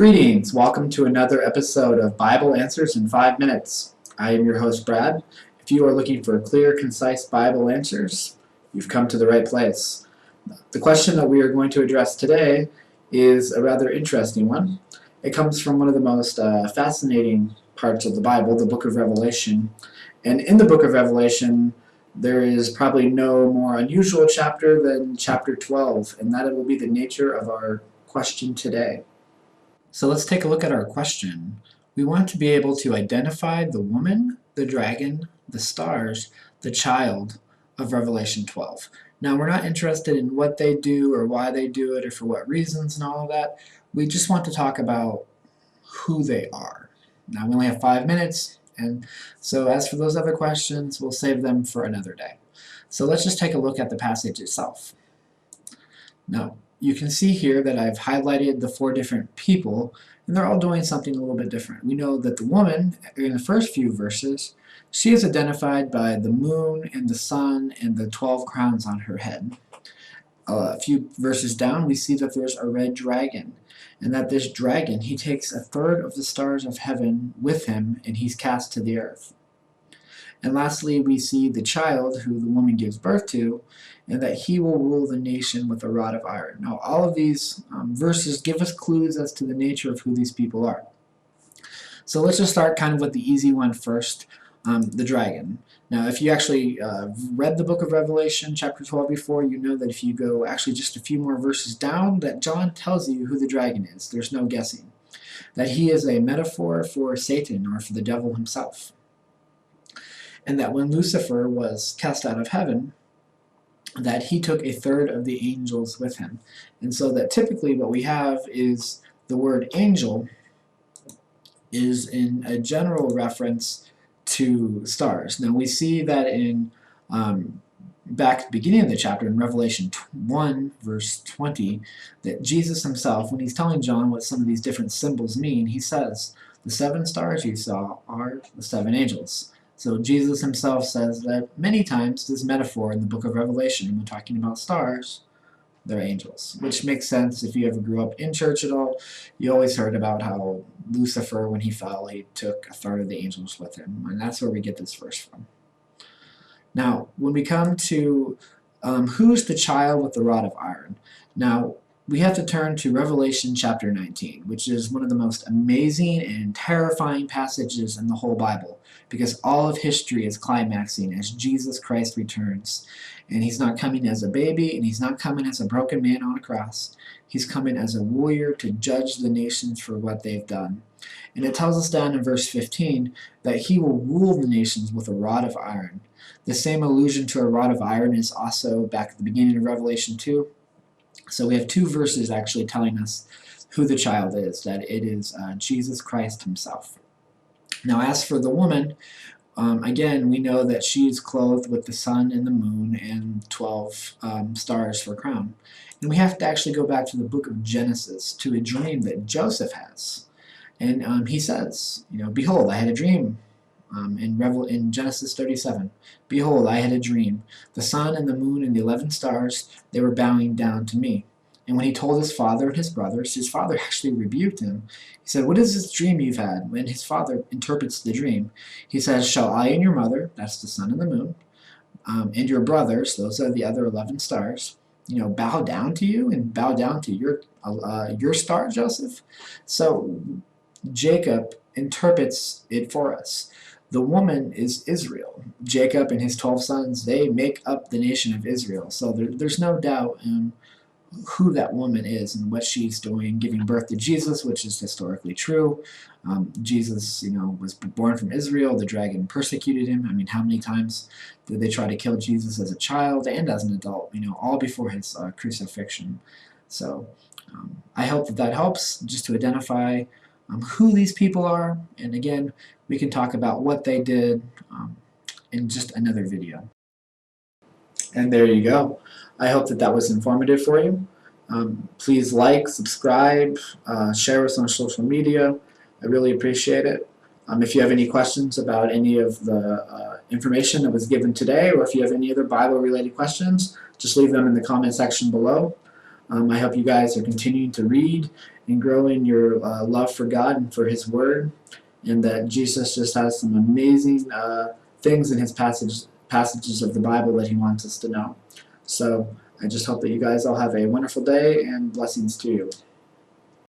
Greetings! Welcome to another episode of Bible Answers in 5 Minutes. I am your host, Brad. If you are looking for clear, concise Bible answers, you've come to the right place. The question that we are going to address today is a rather interesting one. It comes from one of the most fascinating parts of the Bible, the book of Revelation. And in the book of Revelation, there is probably no more unusual chapter than chapter 12, and that will be the nature of our question today. So let's take a look at our question. We want to be able to identify the woman, the dragon, the stars, the child of Revelation 12. Now, we're not interested in what they do or why they do it or for what reasons and all of that. We just want to talk about who they are. Now, we only have 5 minutes, and so as for those other questions, we'll save them for another day. So let's just take a look at the passage itself. Now, you can see here that I've highlighted the 4 different people, and they're all doing something a little bit different. We know that the woman, in the first few verses, she is identified by the moon and the sun and the 12 crowns on her head. A few verses down, we see that there's a red dragon, and that this dragon, he takes a third of the stars of heaven with him, and he's cast to the earth. And lastly, we see the child who the woman gives birth to, and that he will rule the nation with a rod of iron. Now, all of these verses give us clues as to the nature of who these people are. So let's just start kind of with the easy one first, the dragon. Now, if you actually read the book of Revelation, chapter 12 before, you know that if you go actually just a few more verses down, that John tells you who the dragon is. There's no guessing. That he is a metaphor for Satan, or for the devil himself. And that when Lucifer was cast out of heaven, that he took a third of the angels with him. And so that typically what we have is the word angel is in a general reference to stars. Now we see that in back at the beginning of the chapter in Revelation 1 verse 20, that Jesus himself, when he's telling John what some of these different symbols mean, he says, the 7 stars you saw are the 7 angels. So Jesus himself says that many times this metaphor in the book of Revelation, when talking about stars, they're angels, which makes sense if you ever grew up in church at all. You always heard about how Lucifer, when he fell, he took a third of the angels with him, and that's where we get this verse from. Now, when we come to who's the child with the rod of iron, now we have to turn to Revelation chapter 19, which is one of the most amazing and terrifying passages in the whole Bible, because all of history is climaxing as Jesus Christ returns. And he's not coming as a baby, and he's not coming as a broken man on a cross. He's coming as a warrior to judge the nations for what they've done. And it tells us down in verse 15 that he will rule the nations with a rod of iron. The same allusion to a rod of iron is also back at the beginning of Revelation 2. So we have 2 verses actually telling us who the child is, that it is Jesus Christ himself. Now as for the woman, again, we know that she is clothed with the sun and the moon and 12 stars for a crown. And we have to actually go back to the book of Genesis, to a dream that Joseph has. And he says, behold, I had a dream. In Genesis 37, behold, I had a dream. The sun and the moon and the 11 stars, they were bowing down to me. And when he told his father and his brothers, his father actually rebuked him. He said, what is this dream you've had? When his father interprets the dream, he says, shall I and your mother, that's the sun and the moon, and your brothers, those are the other 11 stars, bow down to you and bow down to your star, Joseph? So Jacob interprets it for us. The woman is Israel. Jacob and his 12 sons, they make up the nation of Israel. So there's no doubt in who that woman is and what she's doing, giving birth to Jesus, which is historically true. Jesus, was born from Israel. The dragon persecuted him. I mean, how many times did they try to kill Jesus as a child and as an adult, all before his crucifixion. So I hope that helps just to identify who these people are, and again, we can talk about what they did in just another video. And there you go. I hope that was informative for you. Please like, subscribe, share us on social media. I really appreciate it. If you have any questions about any of the information that was given today, or if you have any other Bible-related questions, just leave them in the comment section below. I hope you guys are continuing to read and grow in your love for God and for His Word, and that Jesus just has some amazing things in His passages of the Bible that He wants us to know. So I just hope that you guys all have a wonderful day, and blessings to you.